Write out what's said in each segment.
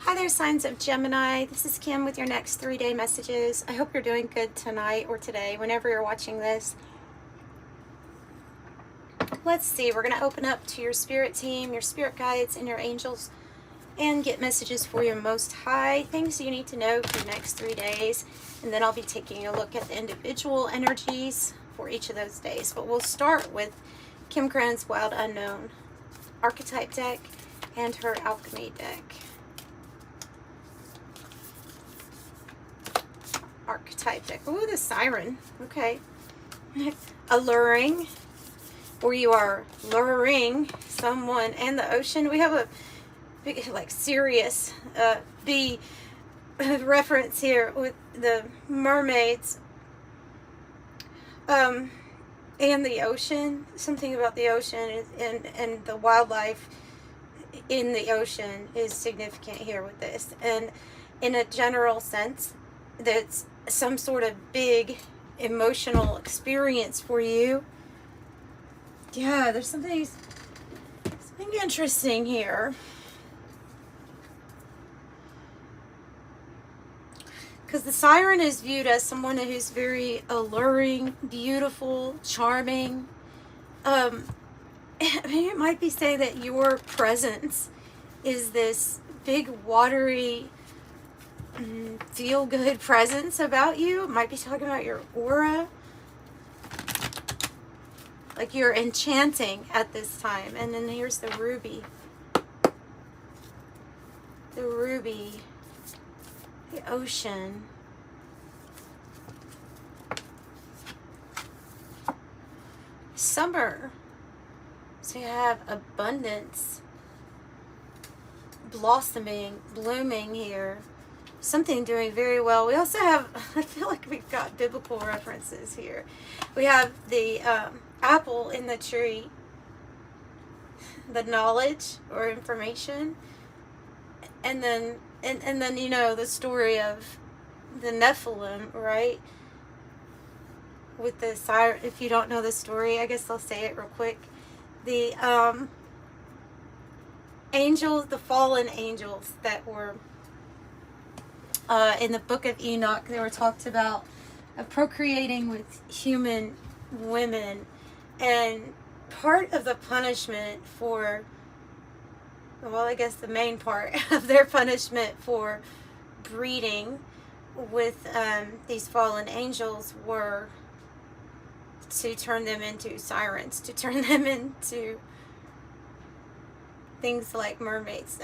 Hi there, signs of Gemini. This is Kim with your next 3-day messages. I hope you're doing good tonight or today, whenever you're watching this. Let's see, we're going to open up to your spirit team, your spirit guides, and your angels, and get messages for your Most High, things you need to know for the next 3 days. And then I'll be taking a look at the individual energies for each of those days. But we'll start with Krans Wild Unknown archetype deck and her alchemy deck. Archetype deck. Ooh, the Siren. Okay. Alluring, or you are luring someone in the ocean. We have a big, like, serious B reference here with the mermaids and the ocean. Something about the ocean and the wildlife in the ocean is significant here with this. And in a general sense, that's some sort of big emotional experience for you. Yeah, there's something interesting here. Because the Siren is viewed as someone who's very alluring, beautiful, charming. I mean, it might be saying that your presence is this big, watery, feel-good presence about you. It might be talking about your aura. Like you're enchanting at this time. And then here's the ruby. The ruby. The ocean. Summer. So you have abundance. Blossoming, blooming here. Something doing very well. We also have, I feel like we've got biblical references here. We have the apple in the tree, the knowledge or information, and then you know the story of the Nephilim, right? With the siren. If you don't know the story, I guess I'll say it real quick. The angels, the fallen angels that were in the book of Enoch, they were talked about procreating with human women, and part of the punishment for, well, I guess the main part of their punishment for breeding with these fallen angels were to turn them into sirens, to turn them into things like mermaids.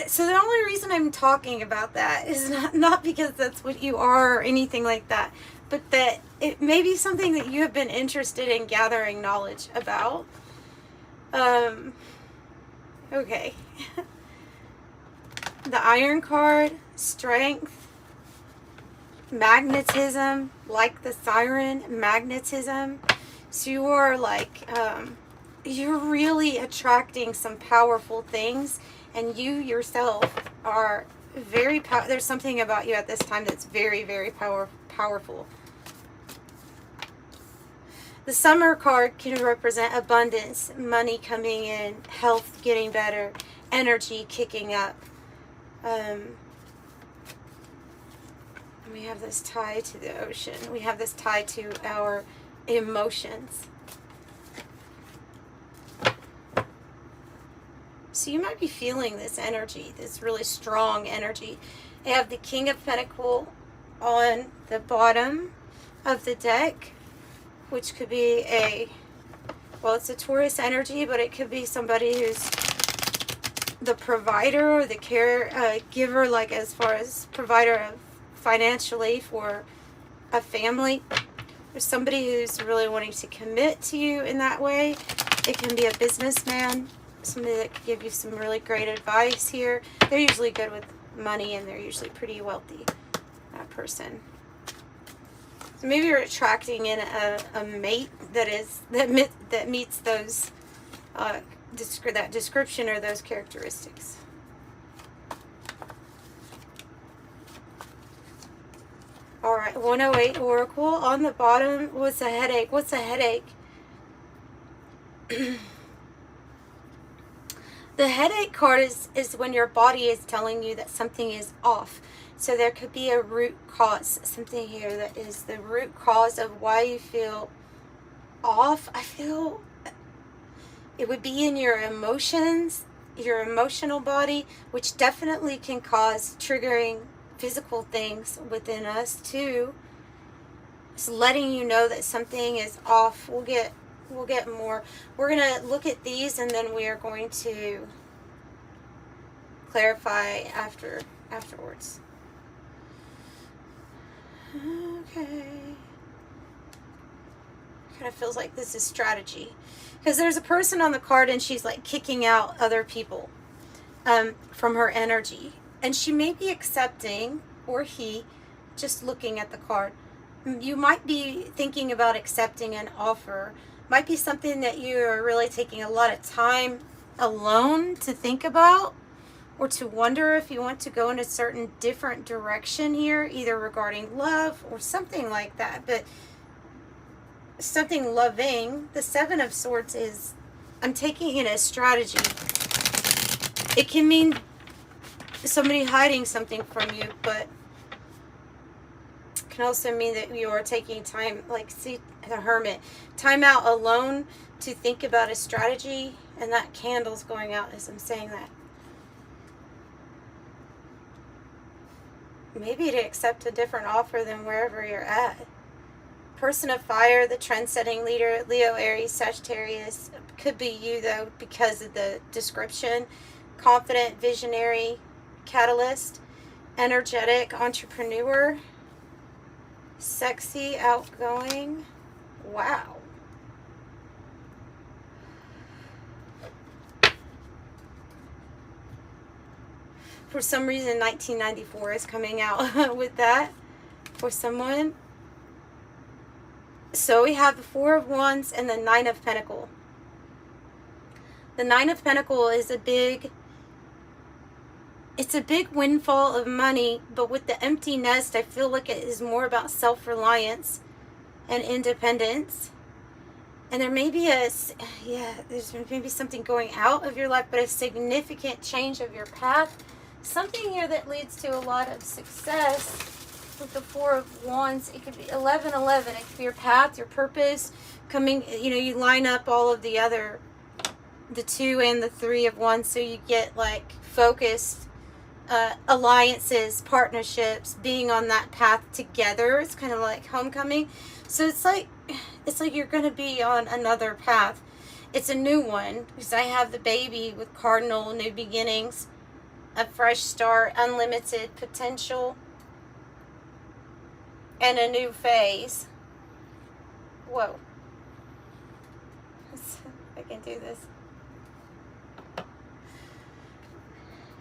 So the only reason I'm talking about that is not because that's what you are or anything like that, but that it may be something that you have been interested in gathering knowledge about. Okay. The Iron card, strength, magnetism, like the Siren, magnetism. So you are like, you're really attracting some powerful things. And you yourself are very there's something about you at this time that's very, very powerful. The Summer card can represent abundance, money coming in, health getting better, energy kicking up. We have this tie to the ocean. We have this tie to our emotions. So you might be feeling this energy, this really strong energy. I have the King of Pentacles on the bottom of the deck, which could be well, it's a Taurus energy, but it could be somebody who's the provider or the caregiver, like as far as provider financially for a family. There's somebody who's really wanting to commit to you in that way. It can be a businessman. Somebody that could give you some really great advice here. They're usually good with money and they're usually pretty wealthy, that person. So maybe you're attracting in a mate that meets those that description or those characteristics. All right, 108 Oracle on the bottom. What's a headache? What's a headache? The headache card is when your body is telling you that something is off. So there could be a root cause, something here that is the root cause of why you feel off. I feel it would be in your emotions, your emotional body, which definitely can cause triggering physical things within us too. It's letting you know that something is off. We'll get more. We're going to look at these and then we are going to clarify afterwards. Okay. Kind of feels like this is strategy. Because there's a person on the card and she's like kicking out other people from her energy. And she may be accepting, or he, just looking at the card. You might be thinking about accepting an offer. Might be something that you are really taking a lot of time alone to think about, or to wonder if you want to go in a certain different direction here, either regarding love or something like that. But something loving, the Seven of Swords is, I'm taking it as strategy. It can mean somebody hiding something from you, but it can also mean that you are taking time, like, see, the Hermit, time out alone to think about a strategy, and that candle's going out as I'm saying that. Maybe to accept a different offer than wherever you're at. Person of fire, the trend-setting leader, Leo, Aries, Sagittarius. Could be you, though, because of the description. Confident, visionary, catalyst, energetic, entrepreneur, sexy, outgoing. Wow. For some reason, 1994 is coming out with that for someone. So we have the Four of Wands and the Nine of Pentacles. The Nine of Pentacles is it's a big windfall of money, but with the empty nest, I feel like it is more about self-reliance and independence. And there may be there's maybe something going out of your life, but a significant change of your path. Something here that leads to a lot of success with the Four of Wands. It could be 11-11. It could be your path, your purpose, coming, you line up all of the other, the Two and the Three of Wands, so you get like focused alliances, partnerships, being on that path together. It's kind of like homecoming. So it's like you're going to be on another path. It's a new one, because I have the Baby with Cardinal, new beginnings, a fresh start, unlimited potential, and a new phase. Whoa. I can do this.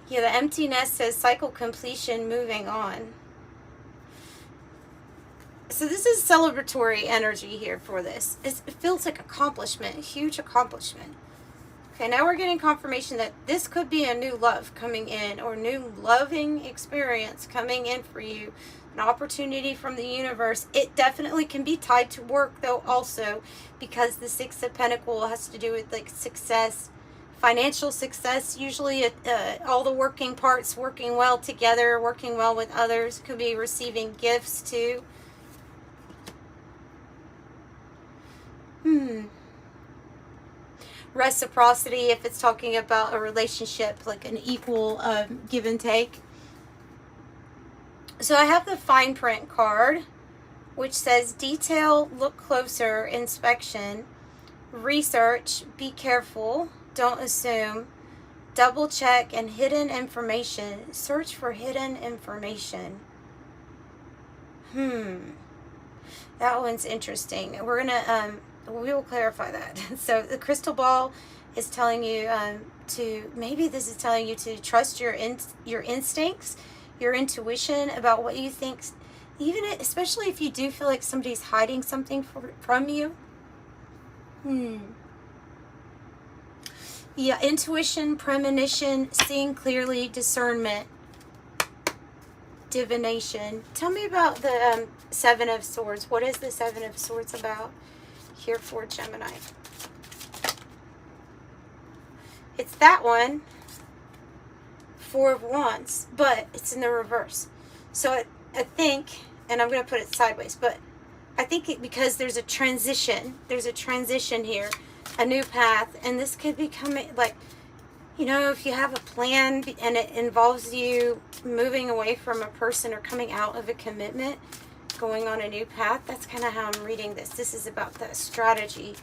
Yeah, the empty nest says cycle completion, moving on. So this is celebratory energy here for this. It feels like accomplishment, a huge accomplishment. Okay, now we're getting confirmation that this could be a new love coming in, or new loving experience coming in for you. An opportunity from the universe. It definitely can be tied to work, though, also, because the Six of Pentacles has to do with like success, financial success. Usually all the working parts working well together, working well with others. Could be receiving gifts too. Reciprocity, if it's talking about a relationship, like an equal give and take. So I have the fine print card, which says detail, look closer, inspection, research, be careful, don't assume, double check, and hidden information. Search for hidden information. That one's interesting. We're gonna we will clarify that. So the crystal ball is telling you maybe this is telling you to trust your instincts, your intuition about what you think, especially if you do feel like somebody's hiding something from you. Yeah, intuition, premonition, seeing clearly, discernment, divination. Tell me about the Seven of Swords. What is the Seven of Swords about here for Gemini? It's that one, Four of Wands, but it's in the reverse. So I think, and I'm going to put it sideways, but I think because there's a transition here, a new path, and this could be coming, like, you know, if you have a plan and it involves you moving away from a person or coming out of a commitment, going on a new path, that's kind of how I'm reading this. This is about the strategy.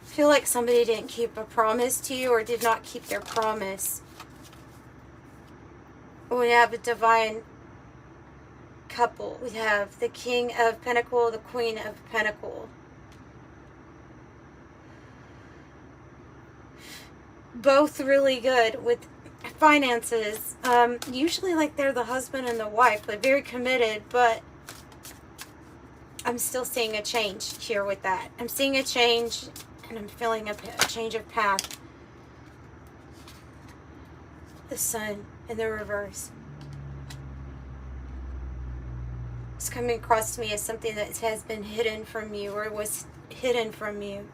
I feel like somebody didn't keep a promise to you or did not keep their promise. We have a divine couple. We have the King of Pentacles, the Queen of Pentacles. Both really good with finances. Usually like they're the husband and the wife, but very committed, but I'm still seeing a change here with that. I'm seeing a change, and I'm feeling a change of path. The Sun in the reverse. It's coming across to me as something that has been hidden from you, or was hidden from you.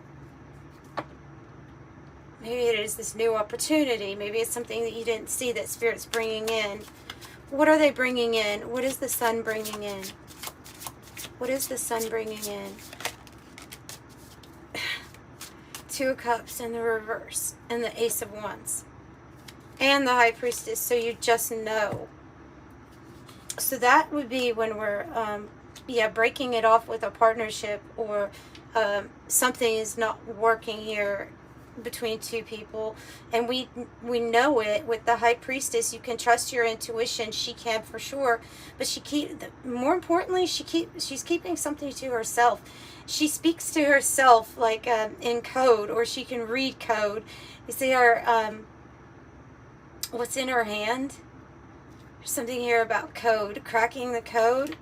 Maybe it is this new opportunity. Maybe it's something that you didn't see that Spirit's bringing in. What are they bringing in? What is the Sun bringing in? What is the Sun bringing in? Two of Cups in the reverse, and the Ace of Wands, and the High Priestess. So you just know. So that would be when we're, breaking it off with a partnership, or something is not working here between two people, and we know it with the High Priestess. You can trust your intuition. She can for sure, but more importantly, she's keeping something to herself. She speaks to herself like in code, or she can read code. You see her, what's in her hand? There's something here about code, cracking the code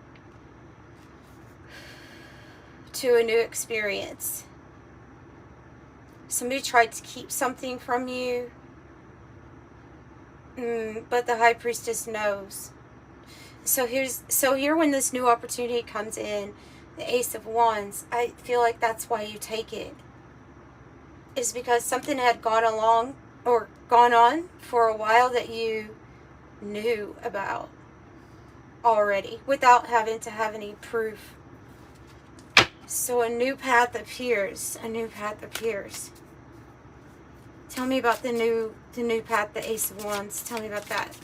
to a new experience. Somebody tried to keep something from you, but the High Priestess knows. So here when this new opportunity comes in, the Ace of Wands, I feel like that's why you take it. Is because something had gone on for a while that you knew about already without having to have any proof. So a new path appears. A new path appears. Tell me about the new path, the Ace of Wands. Tell me about that.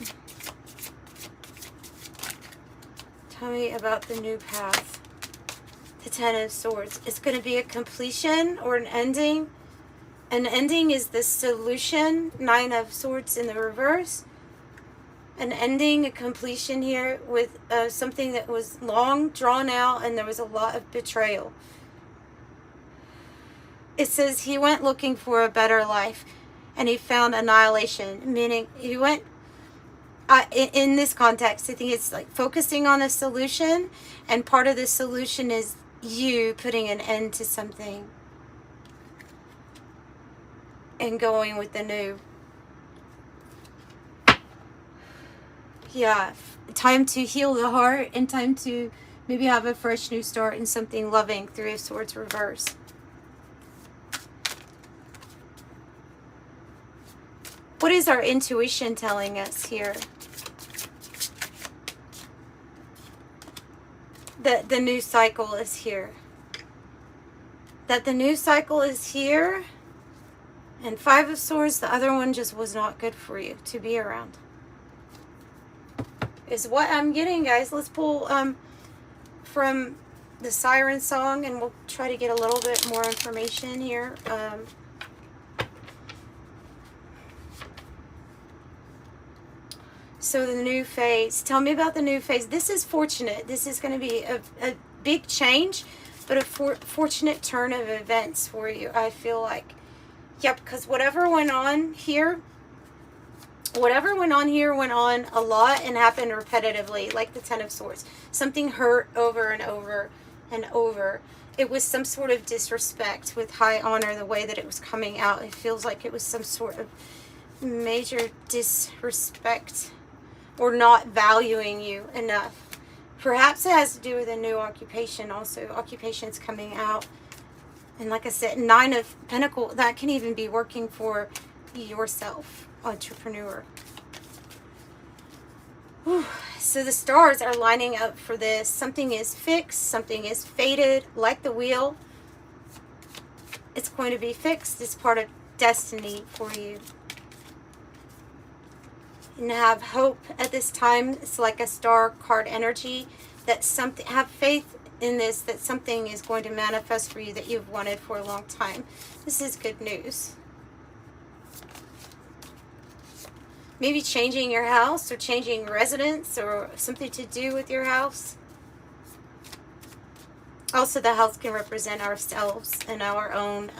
Tell me about the new path. The Ten of Swords. It's going to be a completion or an ending. An ending is the solution. Nine of Swords in the reverse. An ending, a completion here with something that was long, drawn out, and there was a lot of betrayal. It says he went looking for a better life, and he found annihilation, meaning he went, in this context, I think it's like focusing on a solution, and part of the solution is you putting an end to something and going with the new. Yeah, time to heal the heart, and time to maybe have a fresh new start in something loving. Three of Swords reverse. What is our intuition telling us here? That the new cycle is here. That the new cycle is here. And Five of Swords, the other one just was not good for you to be around. Is what I'm getting, guys. Let's pull from the Sirens song, and we'll try to get a little bit more information here. So the new phase. Tell me about the new phase. This is fortunate. This is going to be a big change, but a fortunate turn of events for you, I feel like. Yeah, because whatever went on here went on a lot and happened repetitively, like the Ten of Swords. Something hurt over and over and over. It was some sort of disrespect with high honor, the way that it was coming out. It feels like it was some sort of major disrespect or not valuing you enough. Perhaps it has to do with a new occupation also. Occupation's coming out. And like I said, 9 of Pentacles, that can even be working for yourself, entrepreneur. Whew. So the stars are lining up for this. Something is fixed. Something is fated. Like the wheel, it's going to be fixed. It's part of destiny for you. And have hope at this time. It's like a star card energy. That something, have faith in this, that something is going to manifest for you that you've wanted for a long time. This is good news. Maybe changing your house or changing residence or something to do with your house. Also, the house can represent ourselves and our own,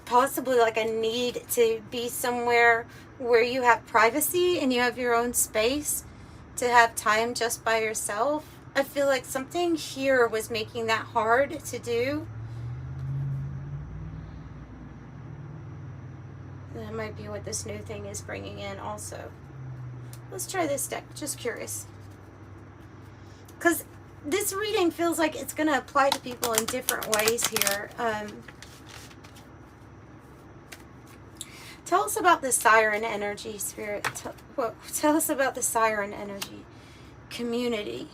possibly like a need to be somewhere where you have privacy and you have your own space to have time just by yourself. I feel like something here was making that hard to do. That might be what this new thing is bringing in also. Let's try this deck. Just curious. Because this reading feels like it's going to apply to people in different ways here. Tell us about the siren energy, Spirit. Tell us about the siren energy. Community.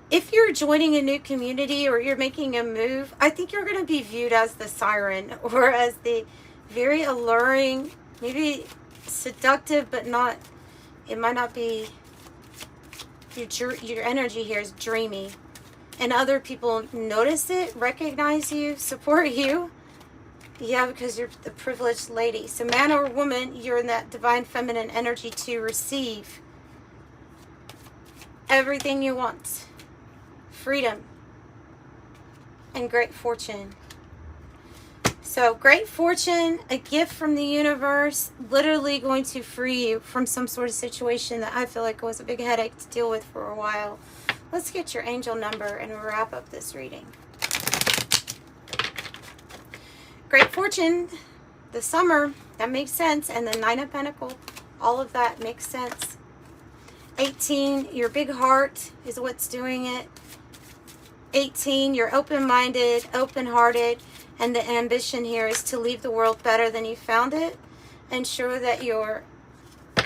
If you're joining a new community or you're making a move, I think you're going to be viewed as the siren or as the very alluring, maybe seductive, but not, it might not be, your energy here is dreamy. And other people notice it, recognize you, support you. Yeah, because you're the privileged lady. So man or woman, you're in that divine feminine energy to receive everything you want. Freedom and great fortune. So great fortune, a gift from the universe, literally going to free you from some sort of situation that I feel like was a big headache to deal with for a while. Let's get your angel number and we'll wrap up this reading. Great fortune, the summer, that makes sense. And the 9 of Pentacles, all of that makes sense. 18, your big heart is what's doing it. 18, you're open-minded, open-hearted, and the ambition here is to leave the world better than you found it. Ensure that your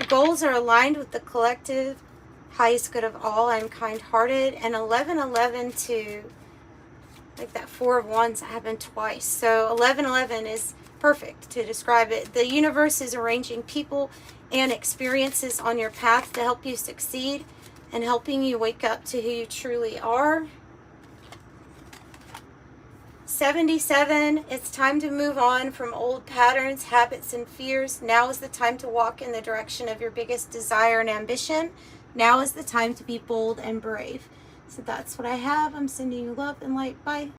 goals are aligned with the collective highest good of all. I'm kind-hearted. And 1111 to, like that 4 of Wands happened twice. So 1111 is perfect to describe it. The universe is arranging people and experiences on your path to help you succeed and helping you wake up to who you truly are. 77, it's time to move on from old patterns, habits, and fears. Now is the time to walk in the direction of your biggest desire and ambition. Now is the time to be bold and brave. So that's what I have. I'm sending you love and light. Bye.